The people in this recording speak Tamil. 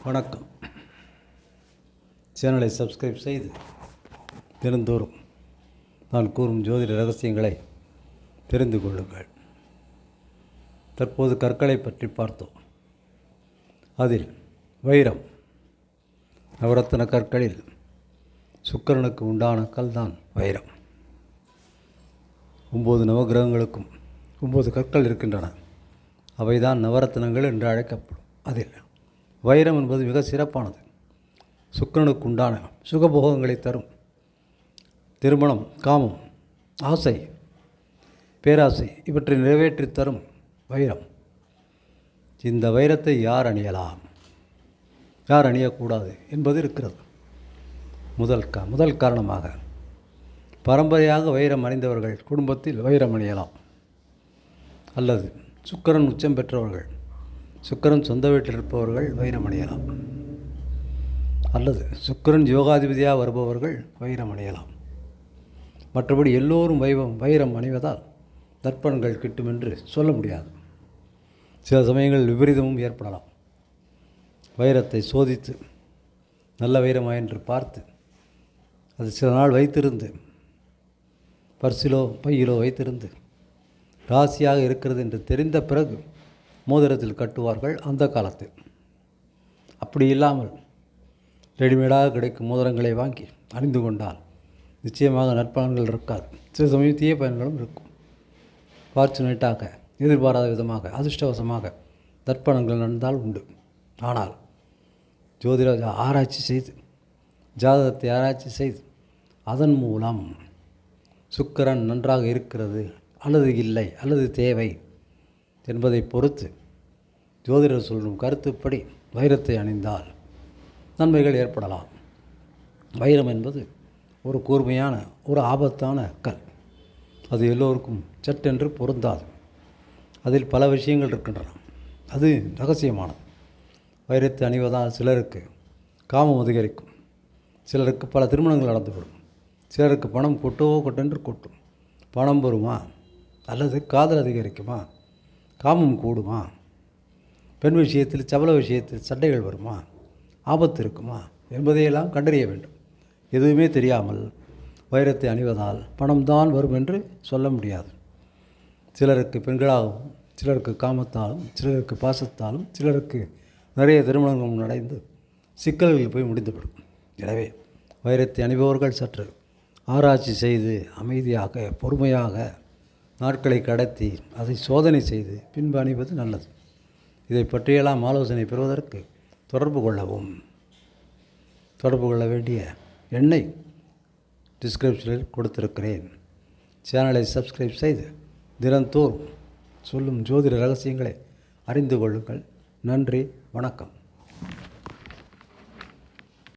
வணக்கம். சேனலை சப்ஸ்கிரைப் செய்து தினந்தோறும் நான் கூறும் ஜோதிட ரகசியங்களை தெரிந்து கொள்ளுங்கள். தற்போது கற்களை பற்றி பார்த்தோம். அதில் வைரம், நவரத்தின கற்களில் சுக்கிரனுக்கு உண்டான கல் தான் வைரம். 9 நவகிரகங்களுக்கும் 9 கற்கள் இருக்கின்றன. அவைதான் நவரத்தினங்கள் என்று அழைக்கப்படும். அதில் வைரம் என்பது மிக சிறப்பானது. சுக்கிரனுக்கு உண்டான சுகபோகங்களை தரும். திருமணம், காமம், ஆசை, பேராசை இவற்றை நிறைவேற்றி தரும் வைரம். இந்த வைரத்தை யார் அணியலாம், யார் அணியக்கூடாது என்பது இருக்கிறது. முதல் காரணமாக, பரம்பரையாக வைரம் அணிந்தவர்கள் குடும்பத்தில் வைரம் அணியலாம். அல்லது சுக்கிரன் உச்சம் பெற்றவர்கள், சுக்கிரன் சொந்த வீட்டில் இருப்பவர்கள் வைரம் அணியலாம். அல்லது சுக்கிரன் யோகாதிபதியாக வருபவர்கள் வைரம் அணியலாம். மற்றபடி எல்லோரும் வைரம் அணிவதால் தர்ப்பணங்கள் கிட்டும் என்று சொல்ல முடியாது. சில சமயங்களில் விபரீதமும் ஏற்படலாம். வைரத்தை சோதித்து நல்ல வைரமா என்று பார்த்து அது சில நாள் வைத்திருந்து, பர்சிலோ பையிலோ வைத்திருந்து ராசியாக இருக்கிறது என்று தெரிந்த பிறகு மோதிரத்தில் கட்டுவார்கள் அந்த காலத்தில். அப்படி இல்லாமல் ரெடிமேடாக கிடைக்கும் மோதிரங்களை வாங்கி அணிந்து கொண்டால் நிச்சயமாக நற்பலன்கள் இருக்காது. சில சமயம் தீய பயன்களும் இருக்கும். ஃபார்ச்சுனேட்டாக, எதிர்பாராத விதமாக, அதிர்ஷ்டவசமாக தர்ப்பணங்கள் நடந்தால் உண்டு. ஆனால் ஜோதிட ஆராய்ச்சி செய்து, ஜாதகத்தை ஆராய்ச்சி செய்து, அதன் மூலம் சுக்கிரன் நன்றாக இருக்கிறது அல்லது இல்லை அல்லது தேவை என்பதை பொறுத்து ஜோதிடர் சொல்லும் கருத்துப்படி வைரத்தை அணிந்தால் நன்மைகள் ஏற்படலாம். வைரம் என்பது ஒரு கூர்மையான, ஒரு ஆபத்தான கல். அது எல்லோருக்கும் சட்டென்று பொருந்தாது. அதில் பல விஷயங்கள் இருக்கின்றன. அது ரகசியமானது. வைரத்தை அணிவதால் சிலருக்கு காமம் அதிகரிக்கும், சிலருக்கு பல திருமணங்கள் நடந்துவிடும், சிலருக்கு பணம் கொட்டென்று கொட்டும். பணம் வருமா அல்லது காதல் அதிகரிக்குமா, காமம் கூடுமா, பெண் விஷயத்தில், சபல விஷயத்தில் சண்டைகள் வருமா, ஆபத்து இருக்குமா என்பதையெல்லாம் கண்டறிய வேண்டும். எதுவுமே தெரியாமல் வைரத்தை அணிவதால் பணம்தான் வரும் என்று சொல்ல முடியாது. சிலருக்கு பெண்களாகவும், சிலருக்கு காமத்தாலும், சிலருக்கு பாசத்தாலும், சிலருக்கு நிறைய திருமணங்கள் நடந்து சிக்கல்களில் போய் முடிந்துவிடும். எனவே வைரத்தை அணிபவர்கள் சற்று ஆராய்ச்சி செய்து அமைதியாக, பொறுமையாக நாட்களை கடத்தி அதை சோதனை செய்து பின்பு அணிவது நல்லது. இதை பற்றியெல்லாம் ஆலோசனை பெறுவதற்கு தொடர்பு கொள்ள வேண்டிய எண்ணை டிஸ்கிரிப்ஷனில் கொடுத்திருக்கிறேன். சேனலை சப்ஸ்கிரைப் செய்து தினந்தோறும் சொல்லும் ஜோதிட ரகசியங்களை அறிந்து கொள்ளுங்கள். நன்றி, வணக்கம்.